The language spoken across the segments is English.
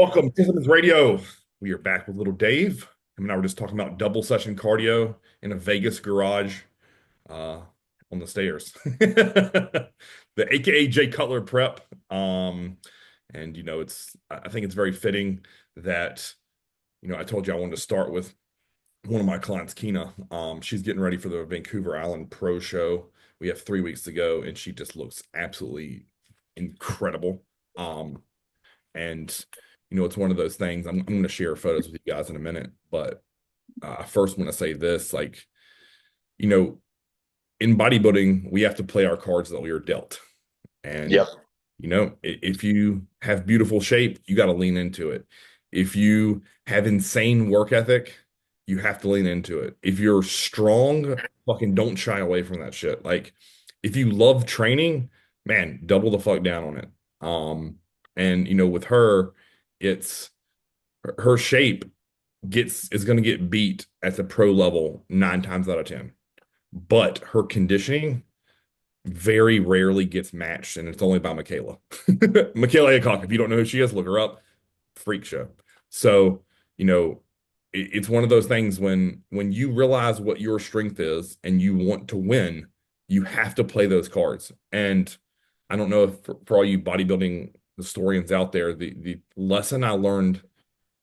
Welcome to Simmons Radio. We are back with little Dave. Him and I were just talking about double session cardio in a Vegas garage uh, on the stairs. The AKA Jay Cutler prep. And I think it's very fitting that, I told you I wanted to start with one of my clients, Keena. She's getting ready for the Vancouver Island Pro Show. We have 3 weeks to go, and she just looks absolutely incredible. And it's one of those things. I'm going to share photos with you guys in a minute, but I first want to say this: like, you know, in bodybuilding, we have to play our cards that we are dealt. And Yep. if you have beautiful shape, you got to lean into it. If you have insane work ethic, you have to lean into it. If you're strong, fucking don't shy away from that shit. Like, if you love training, man, double the fuck down on it. And with her, it's her shape is going to get beat at the pro level 9 times out of 10. But her conditioning very rarely gets matched, and it's only by Michaela. Michaela Aycock. If you don't know who she is, look her up. Freak show. So, it's one of those things when you realize what your strength is and you want to win, you have to play those cards. And I don't know if for all you bodybuilding historians out there, the lesson I learned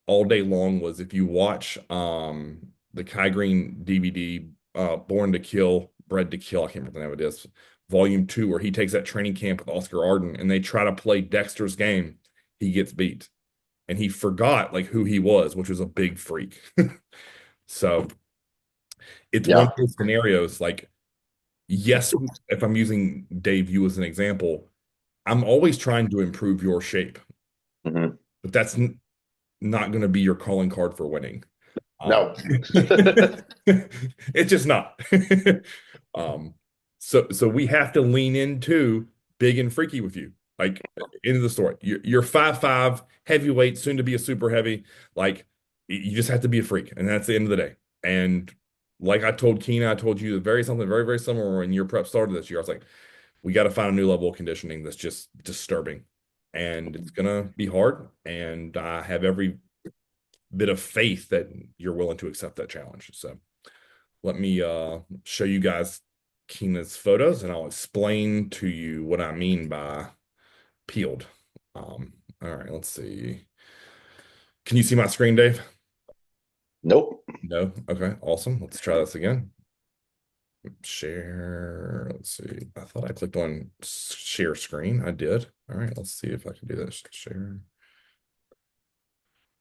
all day long was if you watch the Kai Green DVD, Born to Kill, Bred to Kill, I can't remember the name of it is, volume 2, where he takes that training camp with Oscar Arden and they try to play Dexter's game, he gets beat. And he forgot like who he was, which was a big freak. So it's one of Yeah. those scenarios like, yes, if I'm using Dave, you as an example, I'm always trying to improve your shape, hmm but that's not going to be your calling card for winning. Um, No. it's just not. um, so we have to lean into big and freaky with you. Like into the story. You're 5'5", heavyweight, soon to be a super heavy. Like you just have to be a freak, and that's the end of the day. And like I told Keena, I told you something very, very similar when your prep started this year. I was like, we got to find a new level of conditioning that's just disturbing. And it's gonna be hard. And I have every bit of faith that you're willing to accept that challenge. So let me show you guys Keena's photos and I'll explain to you what I mean by peeled. All right, let's see. Can you see my screen, Dave? Nope. No? Okay, awesome. Let's try this again. Share. Let's see. I thought I clicked on share screen. I did. All right, let's see if I can do this. Share.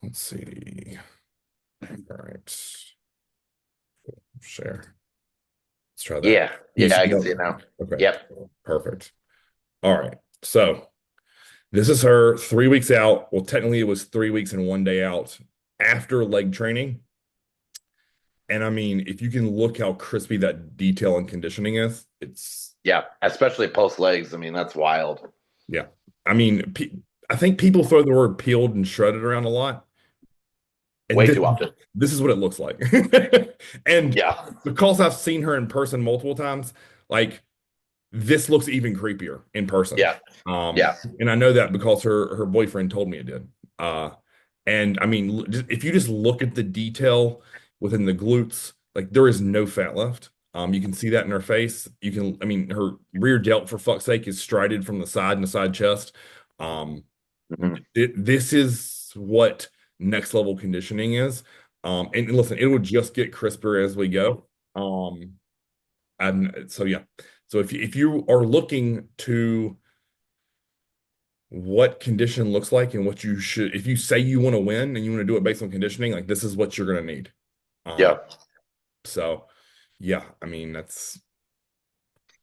Let's see. All right. Share. Let's try that. Yeah. You Yeah, see I can see it that? now. Okay, Yep. perfect. All right. So this is her 3 weeks out. Well, technically, it was 3 weeks and 1 day out after leg training. And I mean, if you can look how crispy that detail and conditioning is, it's, Yeah. Especially post legs. I mean, that's wild. yeah. I mean, I think people throw the word peeled and shredded around a lot. And Way too often. this is what it looks like. And Yeah. because I've seen her in person multiple times, like this looks even creepier in person. Yeah. Yeah. And I know that because her boyfriend told me it did. Uh, and I mean, if you just look at the detail within the glutes, like there is no fat left. You can see that in her face. I mean, her rear delt, for fuck's sake, is strided from the side and the side chest. Um, hmm this is what next level conditioning is. And listen, it will just get crisper as we go. And so yeah. So if you are looking to what condition looks like and what you should, if you say you want to win and you want to do it based on conditioning, like this is what you're going to need. Um, Yeah. so yeah, I mean, that's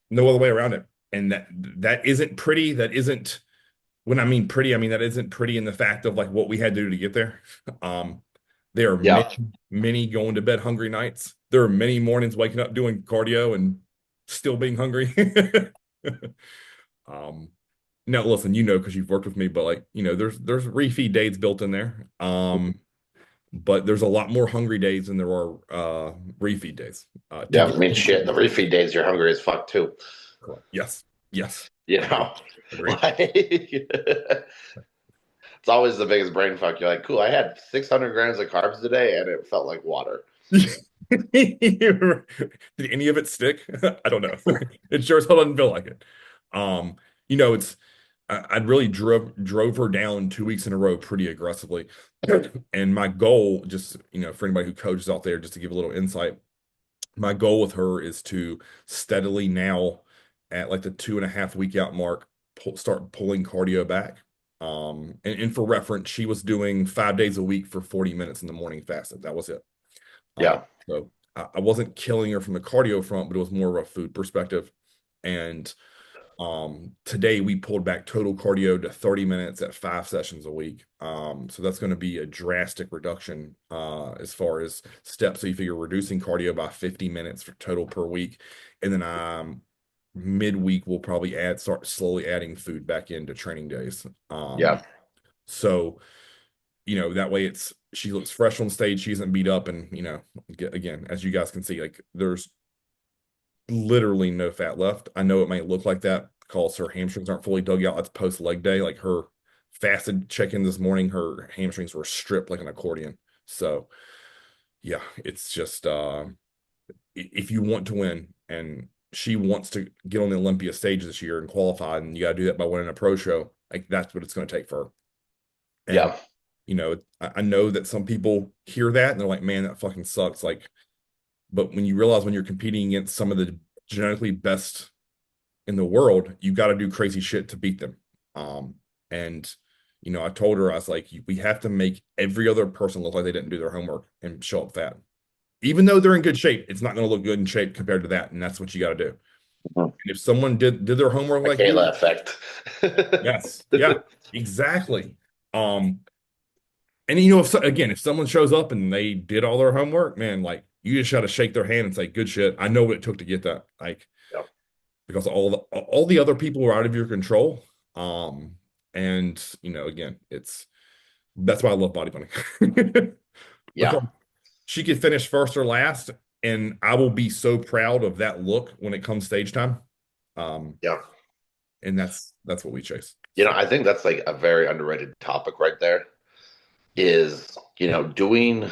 no other way around it. And that isn't pretty. That isn't when I mean pretty, I mean that isn't pretty in the fact of like what we had to do to get there. Um, there are many, Yeah. many going to bed hungry nights. There are many mornings waking up doing cardio and still being hungry. Um, Now, listen, because you've worked with me, but like, there's refeed days built in there. But there's a lot more hungry days than there are refeed days. To Yeah. get I mean, shit. The refeed days, you're hungry as fuck too. correct. Yes. Yes. You Agreed. know, Agreed. like, It's always the biggest brain fuck. You're like, cool, I had 600 grams of carbs today and it felt like water. Did any of it stick? I don't know. It sure as hell doesn't feel like it. Um, it's I'd really drove her down 2 weeks in a row pretty aggressively. And my goal, just for anybody who coaches out there, just to give a little insight, my goal with her is to steadily now at like the 2.5 week out mark start pulling cardio back. And for reference, she was doing 5 days a week for 40 minutes in the morning fasted. That was it. Yeah. So I wasn't killing her from the cardio front, but it was more of a food perspective. And today we pulled back total cardio to 30 minutes at 5 sessions a week. So that's going to be a drastic reduction as far as steps. So you figure reducing cardio by 50 minutes for total per week. And then midweek we'll probably start slowly adding food back into training days. Yeah. So that way she looks fresh on stage, she isn't beat up, and again, as you guys can see, like there's literally no fat left. I know it might look like that because her hamstrings aren't fully dug out. That's post leg day. Like her fasted check-in this morning, her hamstrings were stripped like an accordion. So yeah, it's just if you want to win, and she wants to get on the Olympia stage this year and qualify, and you got to do that by winning a pro show, like that's what it's going to take for her. And Yeah. I know that some people hear that and they're like, man, that fucking sucks. Like, but when you realize when you're competing against some of the genetically best in the world, you got to do crazy shit to beat them. And I told her, I was like, we have to make every other person look like they didn't do their homework and show up fat. Even though they're in good shape, it's not going to look good in shape compared to that. And that's what you got to do. Mhm. And if someone did their homework like Kayla you, effect. yes, yeah, exactly. And if someone shows up and they did all their homework, man, like you just got to shake their hand and say, "Good shit." I know what it took to get that. Like, Yep. because all the other people were out of your control. And again, that's why I love bodybuilding. Yeah. Because she could finish first or last, and I will be so proud of that look when it comes stage time. Yeah. And that's what we chase. I think that's like a very underrated topic right there is, doing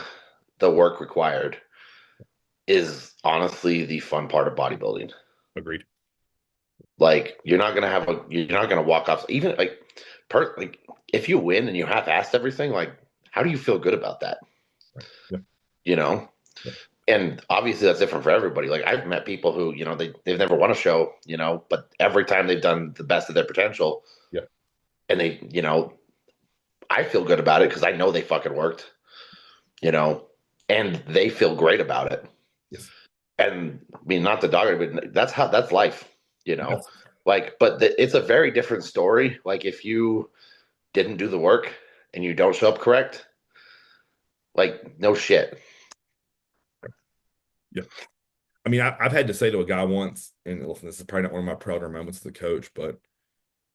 the work required is honestly the fun part of bodybuilding. Agreed. Like you're not gonna walk off even like if you win and you half-assed everything, like how do you feel good about that? Right. Yeah. You know? Yeah. And obviously that's different for everybody. Like I've met people who, they've never won a show, but every time they've done the best of their potential. Yeah. And they, I feel good about it because I know they fucking worked, and they feel great about it. Yes. And I mean, not the dog, but that's life, Yes. like, but it's a very different story. Like if you didn't do the work and you don't show up correct, like no shit. Yeah. I mean, I've had to say to a guy once, and listen, this is probably not one of my prouder moments as the coach, but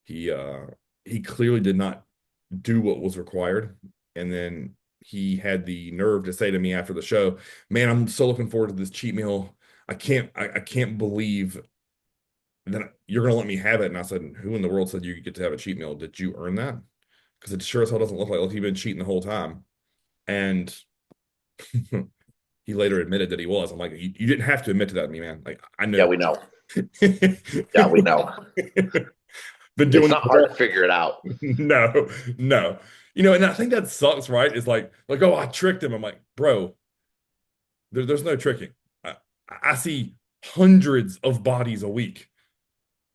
he clearly did not do what was required. And then he had the nerve to say to me after the show, "Man, I'm so looking forward to this cheat meal. I can't believe that you're gonna let me have it." And I said, "Who in the world said you get to have a cheat meal? Did you earn that? Because it sure as hell doesn't look like you've been cheating the whole time." And he later admitted that he was. I'm like, you didn't have to admit to that to me, man. Like I know. Yeah, we know. Yeah, we know. Been doing It's not hard to figure it out. No, no. And I think that sucks, right? It's like, oh, I tricked him. I'm like, bro, there's no tricking. I see hundreds of bodies a week,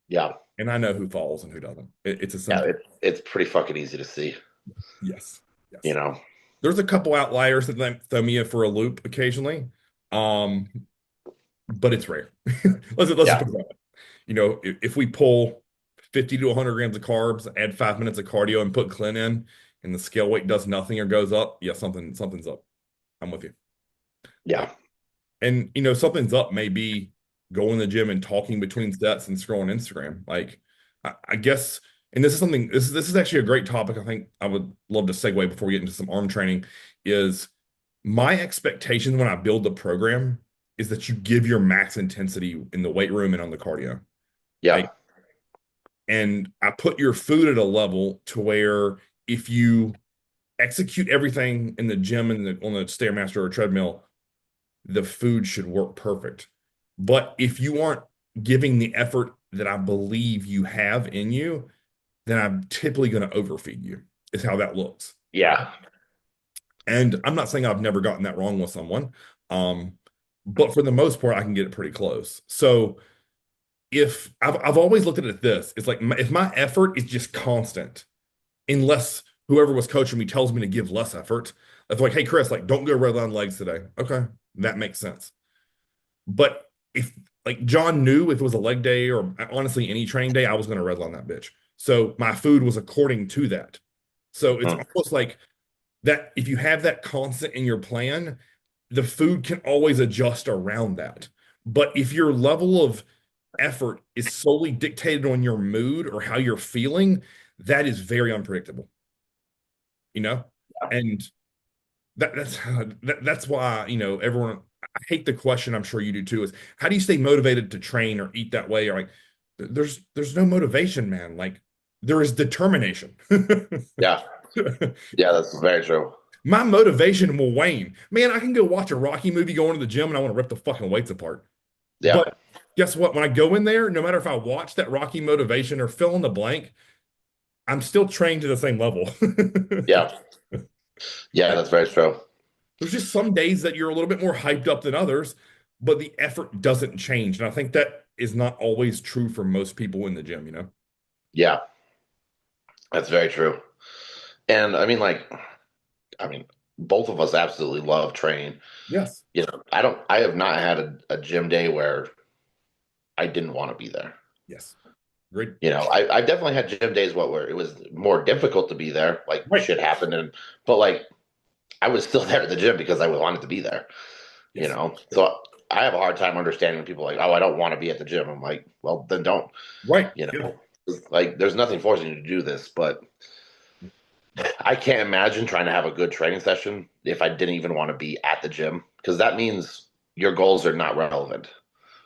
Yeah. and I know who falls and who doesn't. It's a Yeah, simple. it's pretty fucking easy to see. Yes. Yes. There's a couple outliers that throw me in for a loop occasionally. But it's rare. Let's just put it that way. If we pull 50 to 100 grams of carbs, add 5 minutes of cardio, and put Clint in, and the scale weight does nothing or goes up, yeah, something's up. I'm with you. Yeah. And something's up may be going to the gym and talking between sets and scrolling Instagram. Like I guess, and this is actually a great topic. I think I would love to segue before we get into some arm training. Is my expectation when I build the program is that you give your max intensity in the weight room and on the cardio. Yeah. Like, and I put your food at a level to where if you execute everything in the gym and on the Stairmaster or treadmill, the food should work perfect. But if you aren't giving the effort that I believe you have in you, then I'm typically going to overfeed you, is how that looks. Right. Yeah. And I'm not saying I've never gotten that wrong with someone. Um, but for the most part, I can get it pretty close. So if I've always looked at it this, it's like if my effort is just constant, unless whoever was coaching me tells me to give less effort, it's like, hey, Chris, like, don't go red line legs today. Okay, that makes sense. But if like John knew if it was a leg day or honestly any training day, I was going to redline that bitch. So my food was according to that. So it's Mhm. almost like that if you have that constant in your plan, the food can always adjust around that. But if your level of effort is solely dictated on your mood or how you're feeling, that is very unpredictable, you know? And that's why, everyone I hate the question, I'm sure you do too, is how do you stay motivated to train or eat that way? Or like there's no motivation, man. Like there is determination. Yeah. Yeah, that's very true. My motivation will wane. Man, I can go watch a Rocky movie, go into the gym, and I want to rip the fucking weights apart. Yeah. But guess what? When I go in there, no matter if I watch that Rocky motivation or fill in the blank, I'm still trained to the same level. Yeah. Yeah, Like that's very true. there's just some days that you're a little bit more hyped up than others, but the effort doesn't change. And I think that is not always true for most people in the gym, you know? Yeah, that's very true. And I mean, both of us absolutely love training. Yes. I have not had a gym day where I didn't want to be there. Yes. Great. I definitely had gym days where it was more difficult to be there, like Right. shit happened, but like I was still there at the gym because I wanted to be there. Yes. So I have a hard time understanding when people are like, oh, I don't want to be at the gym. I'm like, well, then don't. Right. You Yeah. know, like there's nothing forcing you to do this, but I can't imagine trying to have a good training session if I didn't even want to be at the gym because that means your goals are not relevant.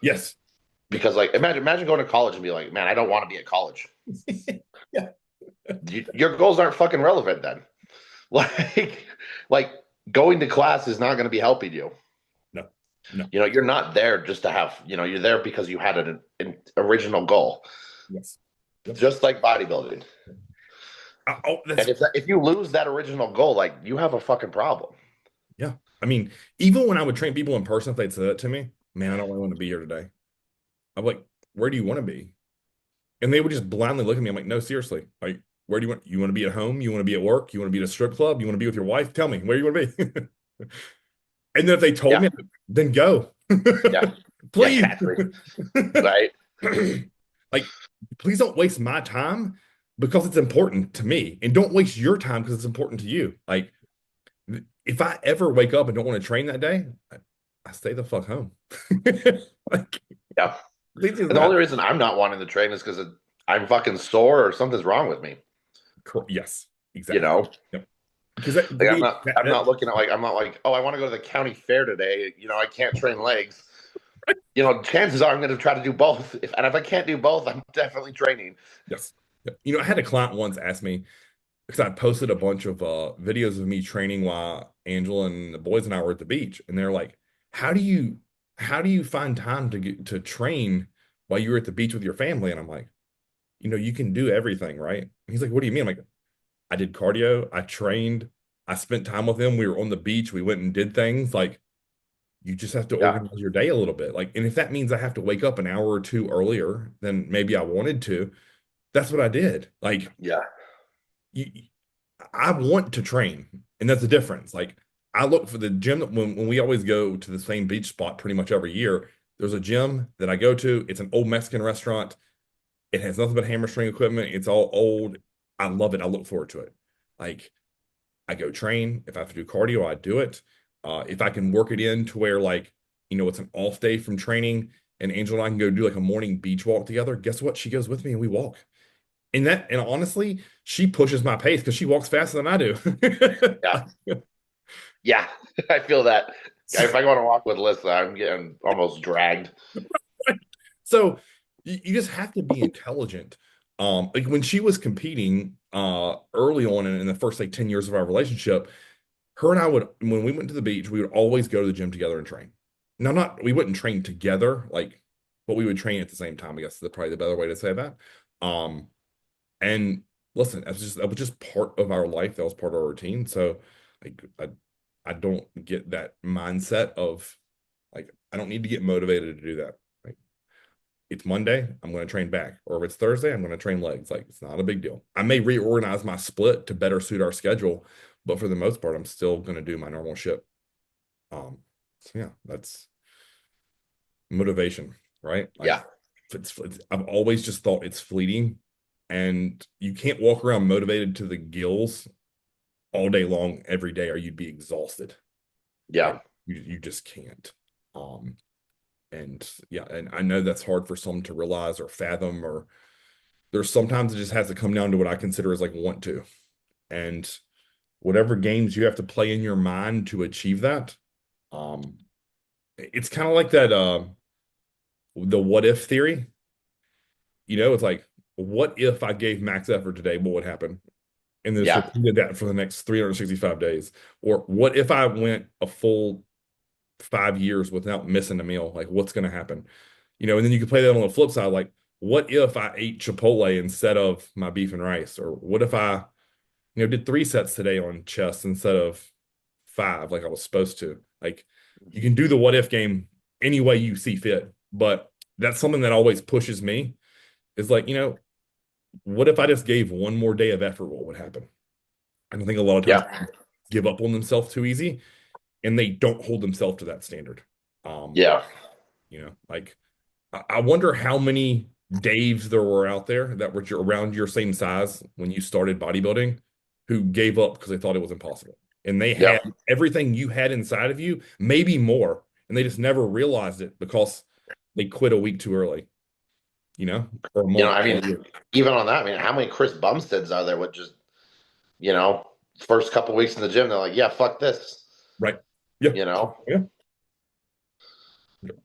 Yes. Because like imagine going to college and be like, man, I don't want to be at college. Yeah. Your goals aren't fucking relevant then. Like like going to class is not going to be helping you. No. No. You're not there just to have, you're there because you had an original goal, Yes. Yep. just like bodybuilding. Oh, that's And if you lose that original goal, like you have a fucking problem. yeah. I mean, even when I would train people in person, if they'd say that to me, man, I don't really want to be here today. I'm like, where do you want to be? And they would just blindly look at me. I'm like, no, seriously. Like, where do you want to be at home? You want to be at work? You want to be at a strip club? You want to be with your wife? Tell me, where do you want to be? And then if they told Yeah, me, then go. yeah, yeah, Please. exactly. Right? Like, please don't waste my time because it's important to me. And don't waste your time because it's important to you. Like, if I ever wake up and don't want to train that day, I stay the fuck home. Like, Yeah. it's just And the that. only reason I'm not wanting to train is because I'm fucking sore or something's wrong with me. Yes, You exactly. know, Yep. Because that, like that, I'm not looking at like I'm not like, oh, I want to go to the county fair today. I can't train legs. Chances are I'm going to try to do both. And if I can't do both, I'm definitely training. yes. I had a client once ask me because I posted a bunch of videos of me training while Angela and the boys and I were at the beach, and they're like, "How do you find time to train while you're at the beach with your family?" And I'm like, you can do everything, right? And he's like, "What do you mean?" I'm like, "I did cardio, I trained, I spent time with them. We were on the beach, we went and did things. Like, you just have to Yeah, organize your day a little bit. Like, and if that means I have to wake up an hour or two earlier than maybe I wanted to, that's what I did. Like, yeah, you, I want to train, and that's the difference. Like, I look for the gym that when we always go to the same beach spot pretty much every year. There's a gym that I go to. It's an old Mexican restaurant. It has nothing but hamstring equipment. It's all old. I love it. I look forward to it. Like, I go train. If I have to do cardio, I do it. If I can work it in to where like, it's an off day from training and Angel and I can go do like a morning beach walk together. Guess what? She goes with me and we walk. And honestly, she pushes my pace because she walks faster than I do. yeah, yeah. I feel that. If I go on a walk with Alyssa, I'm getting almost dragged. So you just have to be intelligent Like when she was competing early on in the first like 10 years of our relationship, her and I would, when we went to the beach, we would always go to the gym together and train. Now, not we wouldn't train together, like, but we would train at the same time. I guess that's probably the better way to say that. Um, and listen, that was just part of our life. That was part of our routine. So, like, I don't get that mindset of like I don't need to get motivated to do that. Like, it's Monday, I'm going to train back, or if it's Thursday, I'm going to train legs. Like, it's not a big deal. I may reorganize my split to better suit our schedule, but for the most part, I'm still going to do my normal shit. So yeah, that's motivation, right? Like Yeah. I've always just thought it's fleeting, and you can't walk around motivated to the gills all day long every day, or you'd be exhausted. Yeah. Like you just can't. Um, and yeah, and I know that's hard for some to realize or fathom, or there's sometimes it just has to come down to what I consider as like want to. And whatever games you have to play in your mind to achieve that, um, it's kind of like that the what if theory. It's like, what if I gave max effort today, what would happen? And then just Yeah. repeated that for the next 365 days. Or what if I went a full 5 years without missing a meal? Like, what's going to happen? And then you can play that on the flip side. Like, what if I ate Chipotle instead of my beef and rice? Or what if I, did 3 sets today on chest instead of 5, like I was supposed to? Like, you can do the what if game any way you see fit. But that's something that always pushes me is like, what if I just gave one more day of effort? What would happen? And I think a lot of times Yeah. people give up on themselves too easy and they don't hold themselves to that standard. Um, Yeah. like I wonder how many Daves there were out there that were around your same size when you started bodybuilding who gave up because they thought it was impossible. And they Yeah. had everything you had inside of you, maybe more, and they just never realized it because they quit a week too early, or a month I or mean, a year. even on that, I mean, how many Chris Bumsteads are there with just, you know, first couple weeks in the gym, they're like, yeah, fuck this, Right. Yeah. you know, Yeah.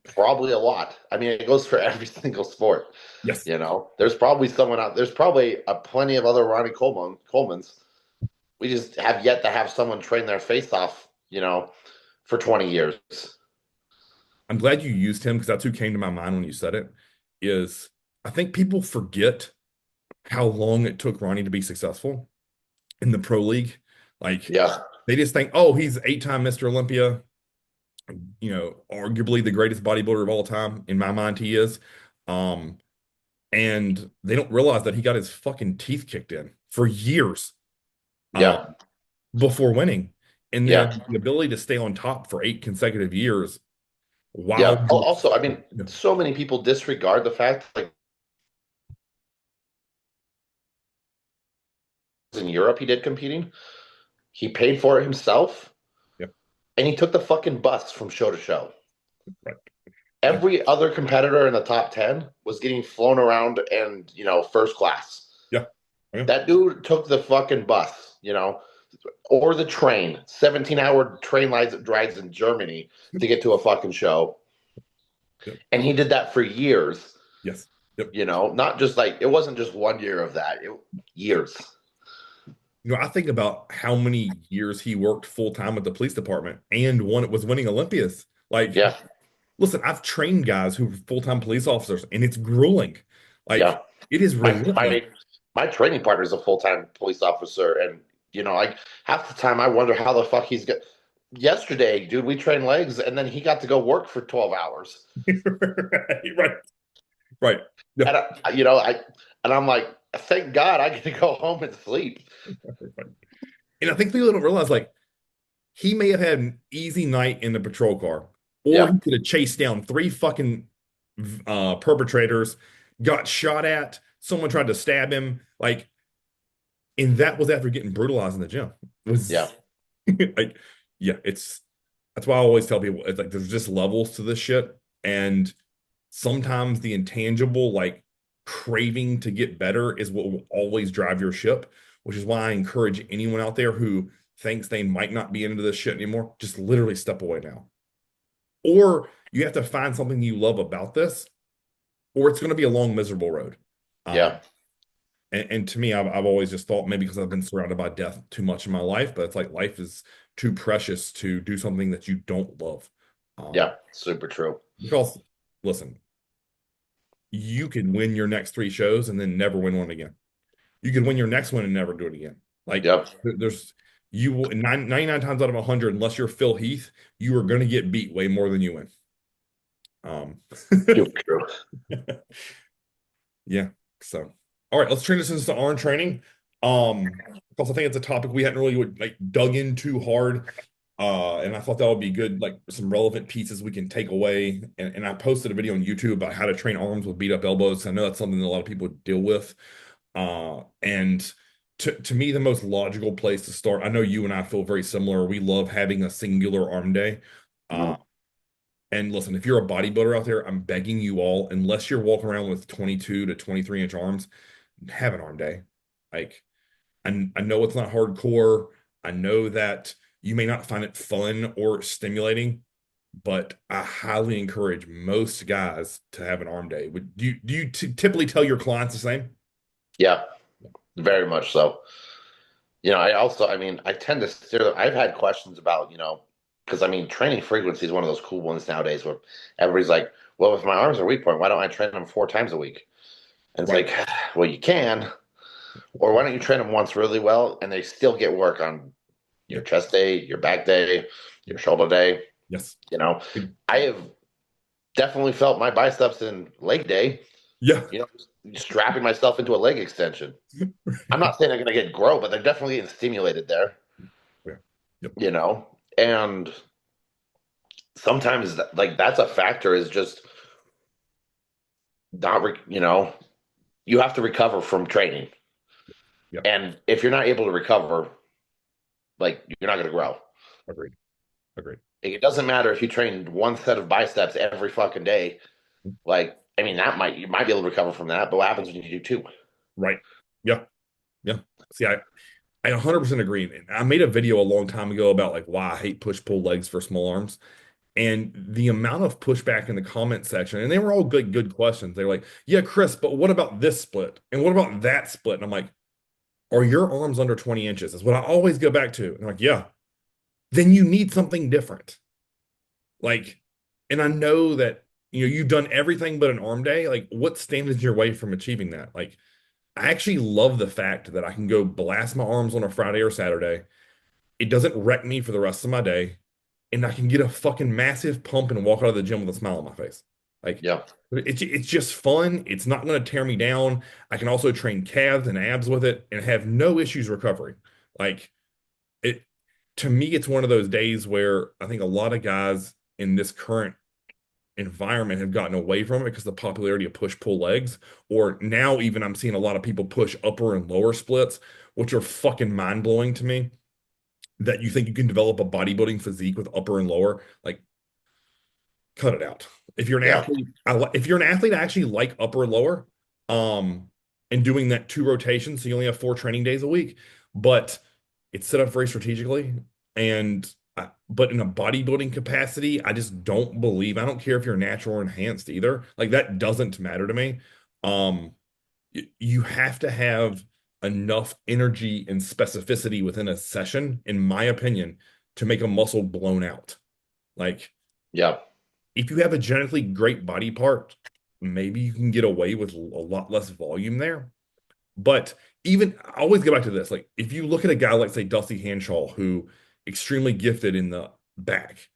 probably a lot. I mean, it goes for every single sport. Yes. There's probably someone out. There's probably plenty of other Ronnie Colemans. We just have yet to have someone train their face off, for 20 years. I'm glad you used him because that's who came to my mind when you said it. Is I think people forget how long it took Ronnie to be successful in the pro league. Like Yeah, they just think, oh, he's 8-time Mr. Olympia, arguably the greatest bodybuilder of all time. In my mind, he is. Um, and they don't realize that he got his fucking teeth kicked in for years yeah, before winning. And yeah, then the ability to stay on top for 8 consecutive years while yeah. Also, I mean, so many people disregard the fact, like in Europe, he did competing. He paid for it himself, yeah, and he took the fucking bus from show to show. right. Yeah, Every other competitor in the top 10 was getting flown around and, first class. yeah, yeah. That dude took the fucking bus, or the train, 17-hour train rides in Germany to get to a fucking show. Yep. And he did that for years, Yes. Yep. not just like, it wasn't just 1 year of that, years. I think about how many years he worked full time at the police department and was winning Olympias. Like, Yeah, listen, I've trained guys who were full-time police officers, and it's grueling. Like, yeah. it is My, relentless. my training partner is a full-time police officer, and, like half the time I wonder how the fuck he's got. Yesterday, dude, we trained legs, and then he got to go work for 12 hours. Right. Right. Yeah. And and I'm like, thank God I get to go home and sleep. And I think people don't realize, like, he may have had an easy night in the patrol car, or Yeah, he could have chased down 3 fucking perpetrators, got shot at, someone tried to stab him, like, and that was after getting brutalized in the gym. It yeah, was like, yeah, that's why I always tell people it's like there's just levels to this shit. And sometimes the intangible, like craving to get better, is what will always drive your ship, which is why I encourage anyone out there who thinks they might not be into this shit anymore, just literally step away now. Or you have to find something you love about this, or it's going to be a long, miserable road. Um, yeah. And to me, I've always just thought maybe because I've been surrounded by death too much in my life, but it's like life is too precious to do something that you don't love. Yeah, super true. Because listen, you can win your next three shows and then never win one again. You can win your next one and never do it again. Like Yep. there's you will 99 times out of 100, unless you're Phil Heath, you are going to get beat way more than you win. Um, Super true. yeah. So, all right, let's transition to arm training. Because I think it's a topic we hadn't really like dug into hard. And I thought that would be good, like some relevant pieces we can take away. And I posted a video on YouTube about how to train arms with beat up elbows. I know that's something that a lot of people deal with. And to me, the most logical place to start, I know you and I feel very similar. We love having a singular arm day. Uh, Mhm. and listen, if you're a bodybuilder out there, I'm begging you all, unless you're walking around with 22 to 23-inch arms, have an arm day. Like, I know it's not hardcore. I know that you may not find it fun or stimulating, but I highly encourage most guys to have an arm day. Do you typically tell your clients the same? Yeah, very much so. I mean, I tend to steer. I've had questions about, because I mean, training frequency is one of those cool ones nowadays where everybody's like, well, if my arms are weak point, why don't I train them 4 times a week? And it's Right. like, well, you can, or why don't you train them once really well and they still get work on your Yeah. chest day, your back day, Yeah. your shoulder day? Yes. You know, Good. I have definitely felt my biceps in leg day, Yeah. you know, strapping myself into a leg extension. I'm not saying they're going to get grow, but they're definitely getting stimulated there, Yeah. Yep. you know, and sometimes like that's a factor is just not, you have to recover from training. Yep. And if you're not able to recover, like you're not going to grow. Agreed. Agreed. It doesn't matter if you train one set of biceps every fucking day. Like, I mean, you might be able to recover from that, but what happens when you do two? Right. Yeah. Yeah. See, I 100% agree. And I made a video a long time ago about like why I hate push pull legs for small arms. And the amount of pushback in the comment section, and they were all good questions. They were like, yeah, Chris, but what about this split? And what about that split? And I'm like, are your arms under 20 inches? Is what I always go back to. And I'm like, yeah, then you need something different. Like, and I know that you've done everything but an arm day. Like, what stands in your way from achieving that? Like, I actually love the fact that I can go blast my arms on a Friday or Saturday. It doesn't wreck me for the rest of my day, and I can get a fucking massive pump and walk out of the gym with a smile on my face. Like, Yeah. it's just fun. It's not going to tear me down. I can also train calves and abs with it and have no issues recovering. Like, it to me, it's one of those days where I think a lot of guys in this current environment have gotten away from it because the popularity of push pull legs, or now even I'm seeing a lot of people push upper and lower splits, which are fucking mind blowing to me. That you think you can develop a bodybuilding physique with upper and lower, like cut it out. If you're an Yeah. athlete, if you're an athlete, I actually like upper and lower, um, and doing that two rotations, so you only have 4 training days a week, but it's set up very strategically. And but in a bodybuilding capacity, I just don't believe. I don't care if you're natural or enhanced either. Like that doesn't matter to me. Um, you have to have enough energy and specificity within a session, in my opinion, to make a muscle blown out. Like Yeah. if you have a genetically great body part, maybe you can get away with a lot less volume there. But even I always go back to this. Like if you look at a guy like say Dusty Hanshaw, who extremely gifted in the back,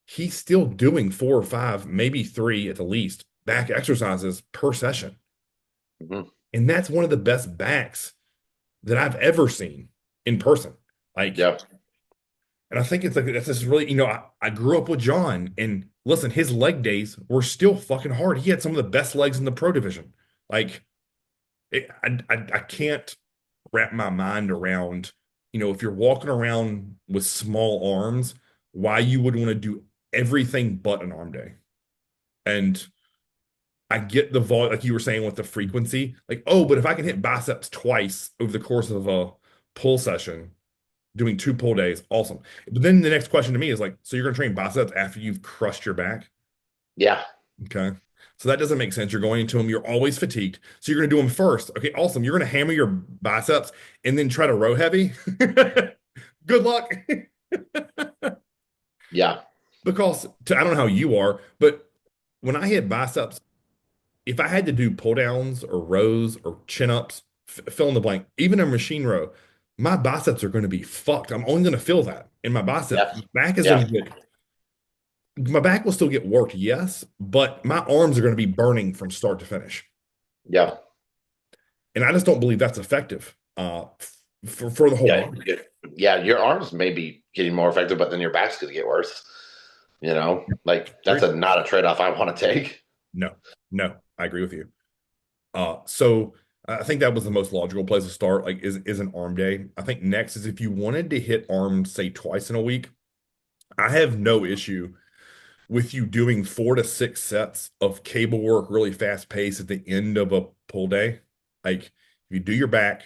he's still doing 4 or 5, maybe 3 at the least back exercises per session. Hmm. And that's one of the best backs that I've ever seen in person. Like, Yeah. and I think it's like that's just really, I grew up with John, and listen, his leg days were still fucking hard. He had some of the best legs in the pro division. Like, I can't wrap my mind around, if you're walking around with small arms, why you would want to do everything but an arm day. And I get the vol, like you were saying with the frequency, like, oh, but if I can hit biceps twice over the course of a pull session, doing 2 pull days, awesome. But then the next question to me is like, so you're gonna train biceps after you've crushed your back? Yeah. Okay. So that doesn't make sense. You're going into them, you're always fatigued. So you're going to do them first. Okay, awesome. You're going to hammer your biceps and then try to row heavy. Good luck. Yeah. Because I don't know how you are, but when I hit biceps, if I had to do pull downs or rows or chin ups, fill in the blank, even a machine row, my biceps are going to be fucked. I'm only going to feel that in my biceps. Yeah. Back is going Yeah. to get, my back will still get worked, yes, but my arms are going to be burning from start to finish. Yeah. And I just don't believe that's effective for the whole Yeah. body. Yeah. Your arms may be getting more effective, but then your back's going to get worse. Like that's Agree? not a trade off I want to take. No, no, I agree with you. So I think that was the most logical place to start, like is an arm day. I think next is if you wanted to hit arms, say twice in a week, I have no issue with you doing 4 to 6 sets of cable work, really fast pace at the end of a pull day. Like if you do your back,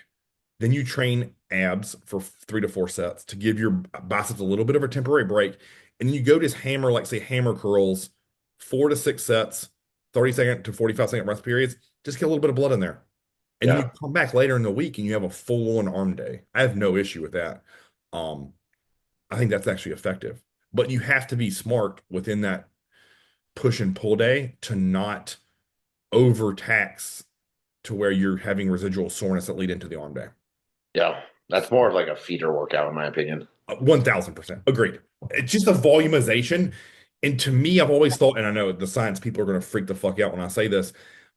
then you train abs for 3 to 4 sets to give your biceps a little bit of a temporary break. And then you go just hammer, like say hammer curls, 4 to 6 sets, 30-second to 45-second rest periods. Just get a little bit of blood in there. And then you Yeah. come back later in the week and you have a full-on arm day. I have no issue with that. Um, I think that's actually effective. But you have to be smart within that push and pull day to not overtax to where you're having residual soreness that lead into the arm day. Yeah. That's more of like a feeder workout, in my opinion. 1000% agreed. It's just a volumization. And to me, I've always thought, and I know the science people are going to freak the fuck out when I say this,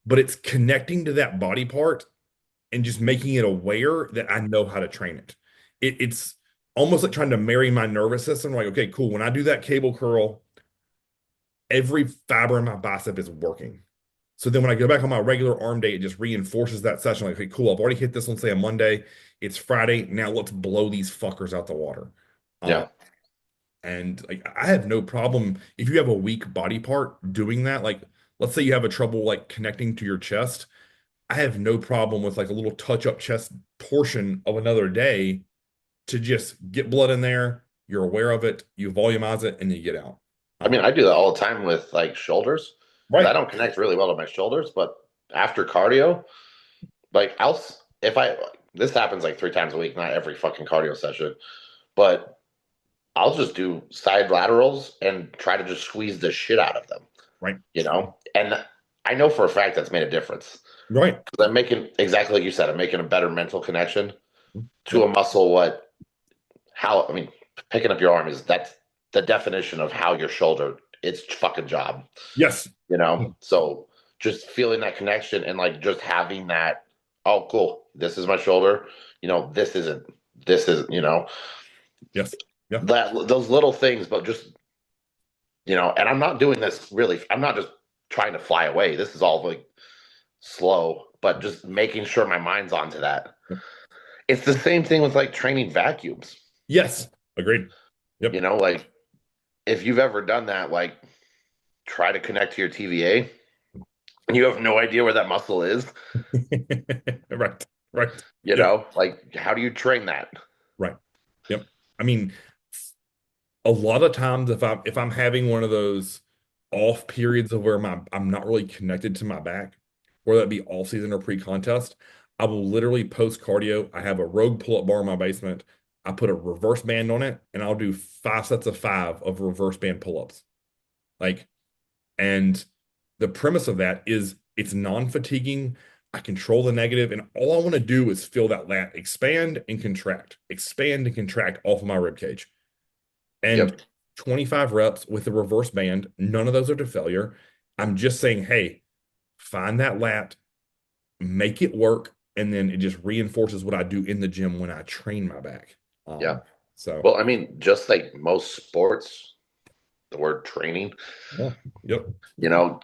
but it's connecting to that body part and just making it aware that I know how to train it. It's almost like trying to marry my nervous system. Like, okay, cool. When I do that cable curl, every fiber in my bicep is working. So then when I go back on my regular arm day, it just reinforces that session. Like, okay, cool. I've already hit this on, say, a Monday. It's Friday. Now let's blow these fuckers out the water. Uh, Yeah. and like, I have no problem if you have a weak body part doing that. Like, let's say you have a trouble like connecting to your chest. I have no problem with like a little touch up chest portion of another day to just get blood in there. You're aware of it, you volumize it, and you get out. I mean, Uh, I do that all the time with like shoulders because I right. don't connect really well to my shoulders, but after cardio, like if I this happens like 3 times a week, not every fucking cardio session, but I'll just do side laterals and try to just squeeze the shit out of them, Right. And I know for a fact that's made a difference Right. because I'm making exactly like you said, I'm making a better mental connection to a Yep. muscle. I mean, picking up your arm is that's the definition of how your shoulder, it's fucking job, Yes. So just feeling that connection and like just having that, oh, cool, this is my shoulder, this is, Yes. Yep. that those little things, but just, and I'm not doing this really, I'm not just trying to fly away. This is all like slow, but just making sure my mind's onto that. Yep. It's the same thing with like training vacuums, Yes. Agreed. Yep. like if you've ever done that, like try to connect to your TVA and you have no idea where that muscle is, Right. Right. Yep. like how do you train that? Right. Yep. I mean, a lot of times if I'm having one of those off periods of where I'm not really connected to my back, whether that be off season or pre-contest, I will literally post cardio. I have a Rogue pull-up bar in my basement. I put a reverse band on it, and I'll do 5 sets of 5 of reverse band pull-ups. Like, and the premise of that is it's non-fatiguing. I control the negative, and all I want to do is feel that lat expand and contract off of my rib cage. And Yep. 25 reps with the reverse band, none of those are to failure. I'm just saying, hey, find that lat, make it work, and then it just reinforces what I do in the gym when I train my back. Yeah. So Well, I mean, just like most sports, the word training, yeah, yep.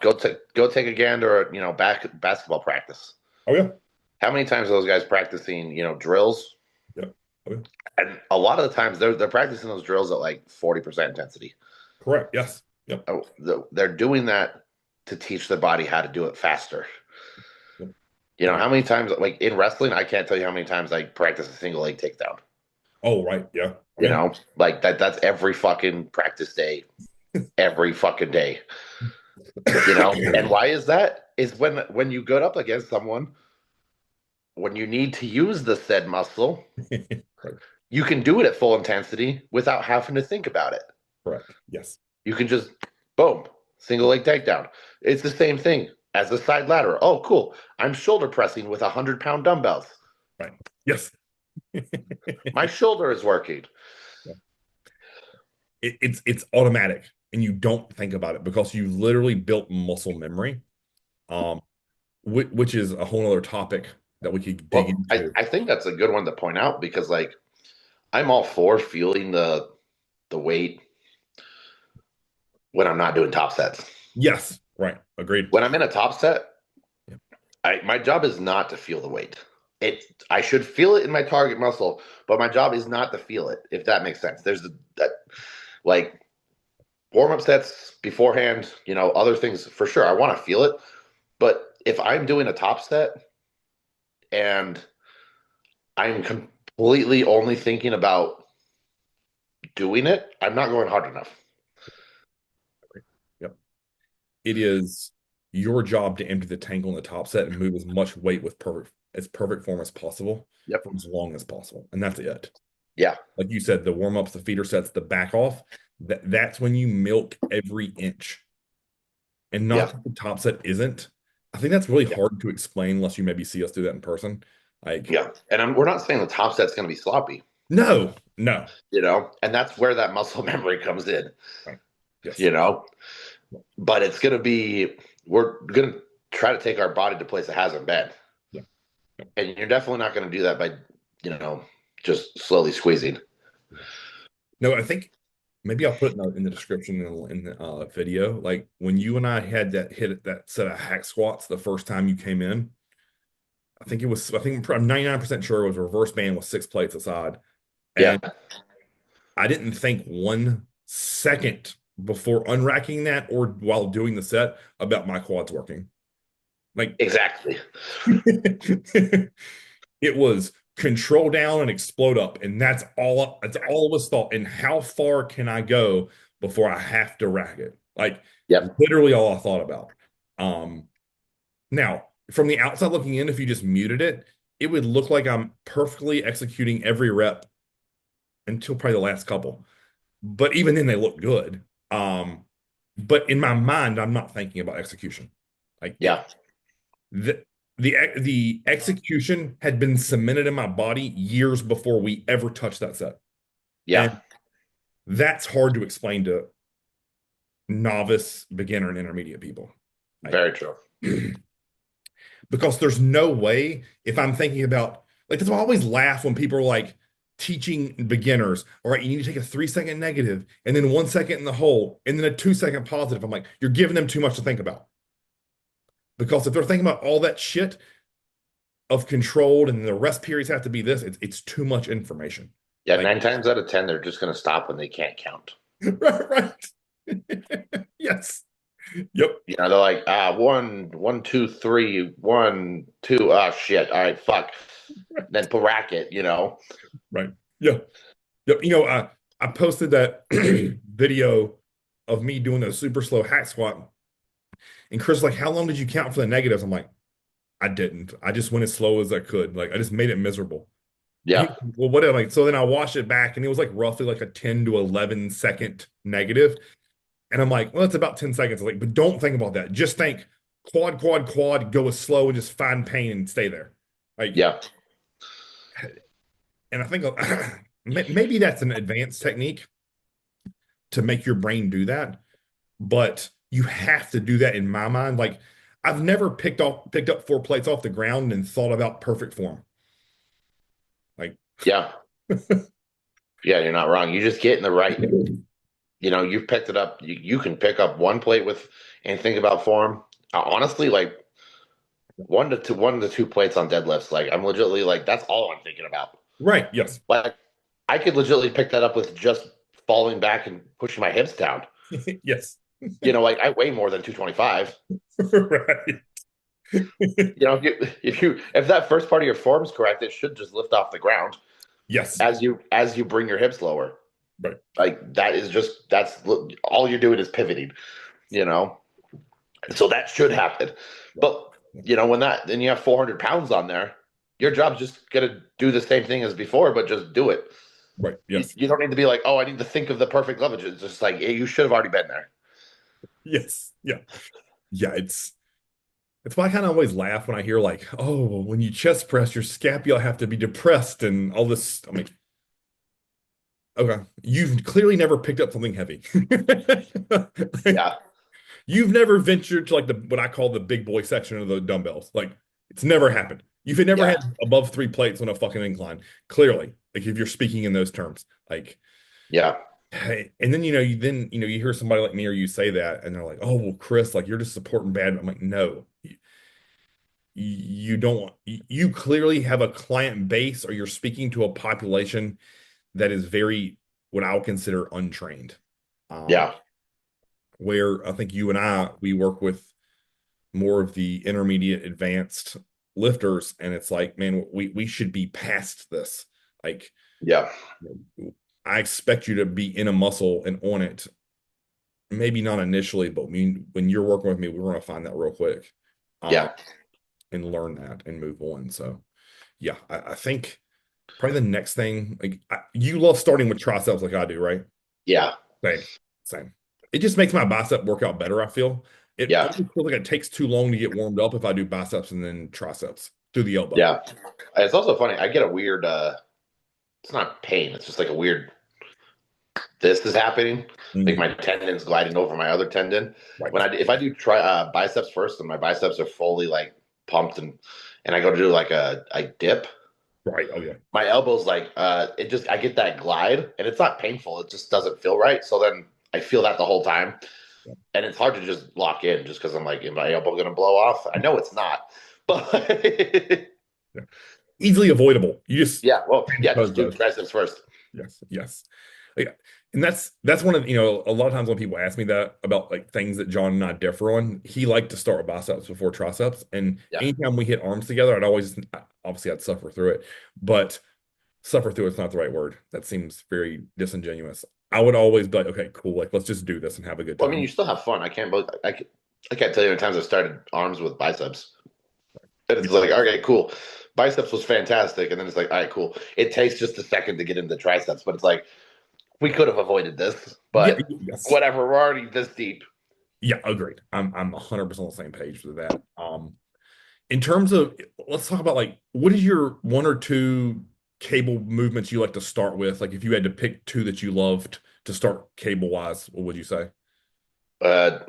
go take a gander at, basketball practice. Oh yeah, How many times are those guys practicing, drills? yep. Oh, yeah. And a lot of the times they're practicing those drills at like 40% intensity. Correct. Yes. Yep. Oh, they're doing that to teach their body how to do it faster. Yep. How many times, like in wrestling, I can't tell you how many times I practice a single leg takedown. Oh, right. Yeah. Oh, yeah. Like that's every fucking practice day, every fucking day. You know, and why is that? Is when you go up against someone, when you need to use the said muscle, Right. you can do it at full intensity without having to think about it. Correct. Yes. You can just boom, single leg takedown. It's the same thing as a side lateral. Oh, cool. I'm shoulder pressing with 100-pound dumbbells. Right. Yes. My shoulder is working. It's automatic and you don't think about it because you literally built muscle memory, um, which is a whole other topic that we could dig Well, into. I think that's a good one to point out because like I'm all for feeling the weight when I'm not doing top sets. Yes. Right. Agreed. When I'm in a top set, Yep. my job is not to feel the weight. I should feel it in my target muscle, but my job is not to feel it. If that makes sense. There's that like warm up sets beforehand, other things for sure. I want to feel it, but if I'm doing a top set and I'm completely only thinking about doing it, I'm not going hard enough. Yep. It is your job to empty the tank on the top set and move as much weight with perfect form as possible Yep. for as long as possible. And that's it. Yeah. Like you said, the warm-ups, the feeder sets, the back off, that's when you milk every inch. And not Yeah. that the top set isn't. I think that's really Yeah. hard to explain unless you maybe see us do that in person. Like, Yeah. And we're not saying the top set's going to be sloppy, no, no. and that's where that muscle memory comes in, Right. Yes. you know, but it's going to be, we're going to try to take our body to a place it hasn't been. Yeah. Yeah. And you're definitely not going to do that by, just slowly squeezing. No, I think maybe I'll put it in the description in the video. Like when you and I had that set of hack squats the first time you came in, I think I'm 99% sure it was reverse band with 6 plates aside. Yeah. And I didn't think 1 second before unracking that or while doing the set about my quads working. Like Exactly. it was control down and explode up. And that's all of us thought. And how far can I go before I have to rack it? Like Yep. literally all I thought about. Now from the outside looking in, if you just muted it, it would look like I'm perfectly executing every rep until probably the last couple. But even then they look good. But in my mind, I'm not thinking about execution. Like Yeah. the execution had been cemented in my body years before we ever touched that set. Yeah. And that's hard to explain to novice, beginner, and intermediate people. Very true. Because there's no way if I'm thinking about like that's why I always laugh when people are like teaching beginners, all right, you need to take a 3-second negative and then 1 second in the hole and then a 2 second positive. I'm like, you're giving them too much to think about. Because if they're thinking about all that shit of controlled and the rest periods have to be this, it's too much information. Yeah. Like, 9 times out of 10, they're just going to stop when they can't count. right, right. Yes. Yep. They're like, 1, 1, 2, 3, 1, 2. Ah, shit. All right, fuck. Then bracket. Right. Yeah. Yep. I posted that video of me doing a super slow hack squat. And Chris was like, how long did you count for the negatives? I'm like, I didn't. I just went as slow as I could. Like I just made it miserable. Yeah. Well, whatever. Like, so then I watched it back and it was like roughly like a 10 to 11 second negative. And I'm like, well, it's about 10 seconds. I'm like, but don't think about that. Just think quad, quad, quad, go as slow and just find pain and stay there. Like, Yeah. and I think maybe that's an advanced technique to make your brain do that. But you have to do that in my mind. Like, I've never picked up 4 plates off the ground and thought about perfect form. Like, Yeah. Yeah, you're not wrong. You just get in the right. You've picked it up. You can pick up 1 plate with and think about form. Honestly, like 1 to 2 plates on deadlifts. Like I'm legitimately like that's all I'm thinking about. right. Yes. Like I could legitimately pick that up with just falling back and pushing my hips down. Yes. Like I weigh more than 225. Right. If that first part of your form is correct, it should just lift off the ground Yes. as you bring your hips lower. Right. Like that's all you're doing is pivoting. So that should happen. Right. But when then you have 400 pounds on there, your job's just gonna do the same thing as before, but just do it. Right. You, Yes. you don't need to be like, oh, I need to think of the perfect leverage. It's just like, hey, you should have already been there. Yes. Yeah. Yeah. It's why I kind of always laugh when I hear like, oh, well, when you chest press, your scapula have to be depressed and all this. I mean, okay, you've clearly never picked up something heavy. Like, Yeah, you've never ventured to like the what I call the big boy section of the dumbbells. Like it's never happened. You've never yeah, had above 3 plates on a fucking incline. Clearly, like if you're speaking in those terms, like, yeah, hey, and then you hear somebody like me or you say that, and they're like, oh well, Chris, like you're just supporting bad. I'm like, no, you don't. You clearly have a client base, or you're speaking to a population that is very what I'll consider untrained. Um, yeah, where I think you and we work with more of the intermediate advanced lifters, and it's like, man, we should be past this. Like, yeah. I expect you to be in a muscle and on it. Maybe not initially, but when you're working with me, we're going to find that real quick, um, Yeah. and learn that and move on. So, yeah, I think probably the next thing, like you love starting with triceps like I do, right? Yeah. Same, same. It just makes my bicep workout better, I feel. It Yeah. always feels like it takes too long to get warmed up if I do biceps and then triceps through the elbow. Yeah. It's also funny. I get a weird it's not pain, it's just like a weird this is happening. Like Mhm. my tendon's gliding over my other tendon. Right, When if I do try biceps first and my biceps are fully like pumped and I go to do like a dip, right. Oh yeah. my elbow's like it just I get that glide and it's not painful. It just doesn't feel right. So then I feel that the whole time. Yeah. And it's hard to just lock in just because I'm like, is my elbow gonna blow off? I know it's not. But Yeah. Easily avoidable. You just yeah, well, yeah, transpose just do those. triceps first. Yes, yes. Yeah. And that's one of, a lot of times when people ask me that about like things that John and I differ on, he liked to start with biceps before triceps. And Yeah. anytime we hit arms together, obviously I'd suffer through it, but suffer through it's not the right word. That seems very disingenuous. I would always be like, okay, cool. Like, let's just do this and have a good Well, I mean, you time. still have fun. I can't tell you how many times I've started arms with biceps. And it's Yeah. like, okay, cool. Biceps was fantastic. And then it's like, all right, cool. It takes just a second to get into triceps, but it's like, we could have avoided this, Yeah. but Yes. whatever. We're already this deep. Yeah. Agreed. I'm 100% on the same page with that. In terms of, let's talk about like, what is your one or two cable movements you like to start with? Like, if you had to pick two that you loved to start cable wise, what would you say? Uh,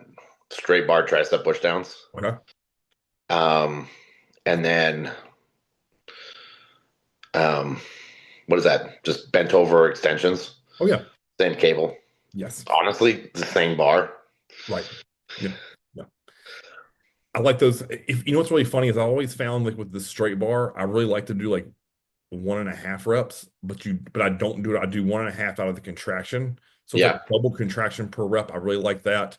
Straight bar tricep push downs. Okay. Um, and then, um, what is that? Just bent over extensions. Oh yeah. Same cable. Yes. Honestly, the same bar. Right. Yeah. Yeah. I like those. If you know what's really funny is I always found like with the straight bar, I really like to do like 1.5 reps, but I don't do it. I do 1.5 out of the contraction. So it's Yeah. like double contraction per rep. I really like that.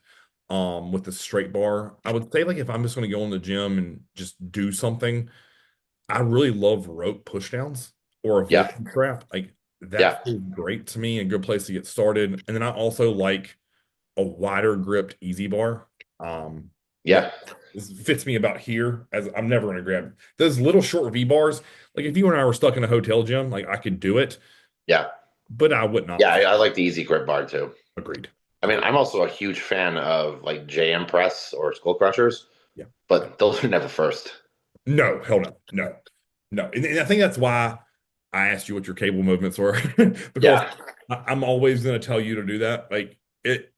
With the straight bar. I would say like if I'm just gonna go in the gym and just do something, I really love rope pushdowns or a Yeah. Vulcan trap. Like Yeah. that feels great to me, a good place to get started. And then I also like a wider gripped easy bar. That Yeah. fits me about here as I'm never gonna grab those little short V bars. Like if you and I were stuck in a hotel gym, like I could do it, Yeah. but I would Yeah. not. I like the easy grip bar too. Agreed. I mean, I'm also a huge fan of like JM press or skull crushers, Yeah. but those are never first. No, hell no. No. No. And I think that's why I asked you what your cable movements were because Yeah. I'm always going to tell you to do that. Like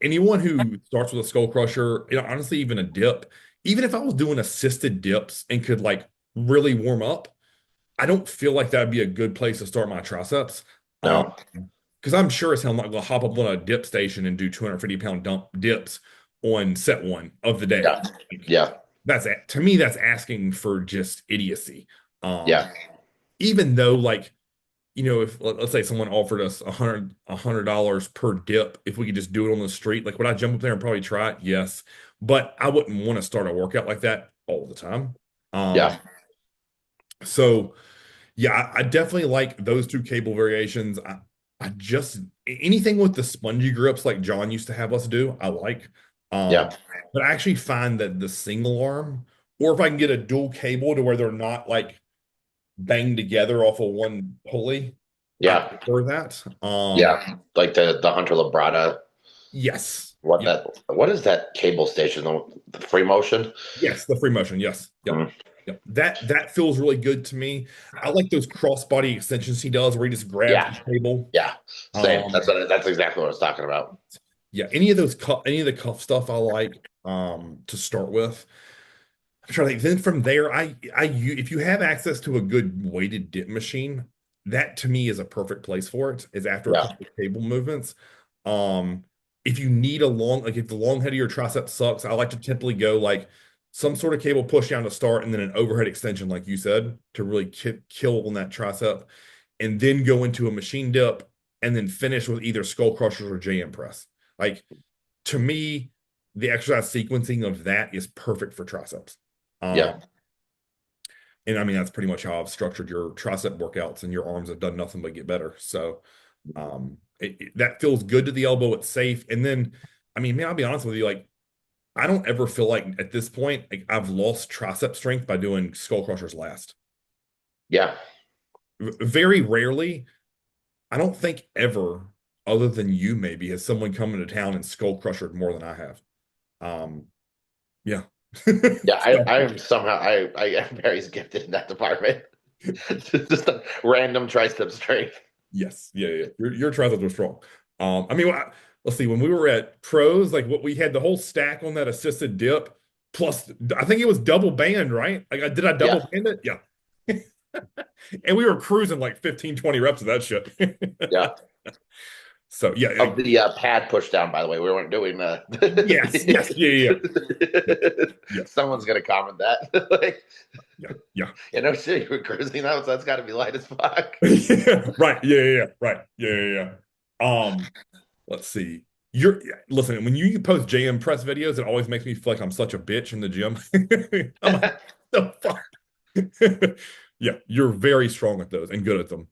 anyone who starts with a skull crusher, honestly, even a dip, even if I was doing assisted dips and could like really warm up, I don't feel like that'd be a good place to start my triceps. No. Because I'm sure as hell not going to hop up on a dip station and do 250-pound dump dips on set one of the day. Yeah. Yeah. To me, that's asking for just idiocy. Um, Yeah. Even though like, if let's say someone offered us $100 per dip, if we could just do it on the street, like would I jump up there and probably try it? Yes. But I wouldn't want to start a workout like that all the time. Yeah. So yeah, I definitely like those two cable variations. I just anything with the spongy grips like John used to have us do, I like. Yeah. But I actually find that the single arm, or if I can get a dual cable to where they're not like banged together off of one pulley, I Yeah. prefer that. Yeah. Like the Hunter Labrada. Yes. Yeah. What is that cable station? The free motion? Yes, the free motion. Yes. Yep. Mm, Yep. That feels really good to me. I like those crossbody extensions he does where he just grabs yeah. the cable. Yeah. Same. Um, That's exactly what I was talking about. yeah, any of the cuff stuff I like to start with. I'm trying to think. Then from there, if you have access to a good weighted dip machine, that to me is a perfect place for it, is after a Yeah. couple of cable movements. Um, if you need a long, like if the long head of your tricep sucks, I like to typically go like some sort of cable push down to start and then an overhead extension, like you said, to really kill on that tricep, and then go into a machine dip and then finish with either skull crushers or JM press. Like to me, the exercise sequencing of that is perfect for triceps. Um, Yeah. and I mean, that's pretty much how I've structured your tricep workouts, and your arms have done nothing but get better. So, that feels good to the elbow. It's safe. And then, I mean, man, I'll be honest with you, like, I don't ever feel like at this point, like I've lost tricep strength by doing skull crushers last. Yeah. Very rarely, I don't think ever, other than you maybe, has someone come into town and skull crushed more than I have. Um, yeah. Yeah. So, I am somehow I am very gifted in that department. Just a random tricep strength. yes, yeah, yeah. Your triceps were strong. I mean, let's see. When we were at pros, like what we had the whole stack on that assisted dip, plus I think it was double band, right? Like, did I double Yeah. band it? Yeah. And we were cruising like 15, 20 reps of that shit. Yeah. So yeah, Of the pad push down, by the way, we weren't doing yes, yes, yeah, yeah, yeah, yeah, Someone's gonna comment that. Like, yeah, yeah. shit, you were cruising out, so that's gotta be light as fuck. Right, yeah, yeah, yeah, right, yeah, yeah, yeah. Let's see. Listen, when you post JM press videos, it always makes me feel like I'm such a bitch in the gym. I'm like, the fuck. Yeah, you're very strong at those and good at them.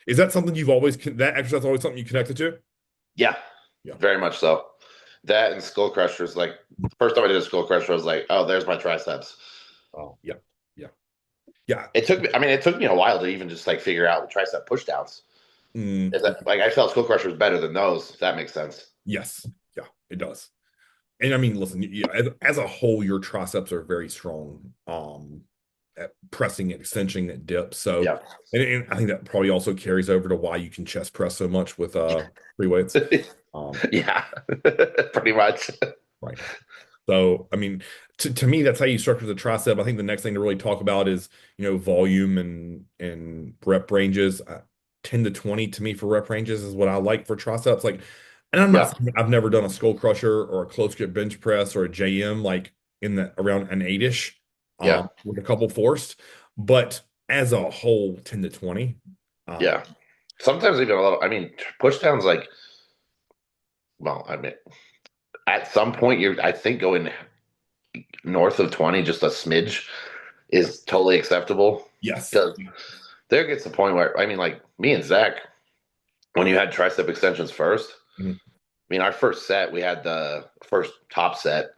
Is that something that exercise always something you connected to? Yeah, Yeah. very much so. That and skull crushers, like first time I did a skull crusher, I was like, oh, there's my triceps. Oh, yeah, yeah, yeah. It took me a while to even just like figure out tricep push downs. Mm, Is that like I felt skull crushers better than those, if that makes sense. yes, yeah, it does. And I mean, listen, yeah, as a whole, your triceps are very strong. At pressing and extension that dip. So, Yeah. and I think that probably also carries over to why you can chest press so much with free weights. Yeah. Pretty much. Right. So, I mean, to me, that's how you structure the tricep. I think the next thing to really talk about is, volume and rep ranges. 10 to 20 to me for rep ranges is what I like for triceps. Like, and I'm not Yeah. saying I've never done a skull crusher or a close grip bench press or a JM like in the around an 8-ish Yeah. with a couple forced, but as a whole, 10 to 20. Yeah. Sometimes even a little, I mean, push downs like, well, I mean, at some point I think going north of 20, just a smidge is totally acceptable. Yes. Because there gets the point where, I mean, like me and Zach, when you had tricep extensions 1st, Mhm. I mean, our first set, we had the first top set. I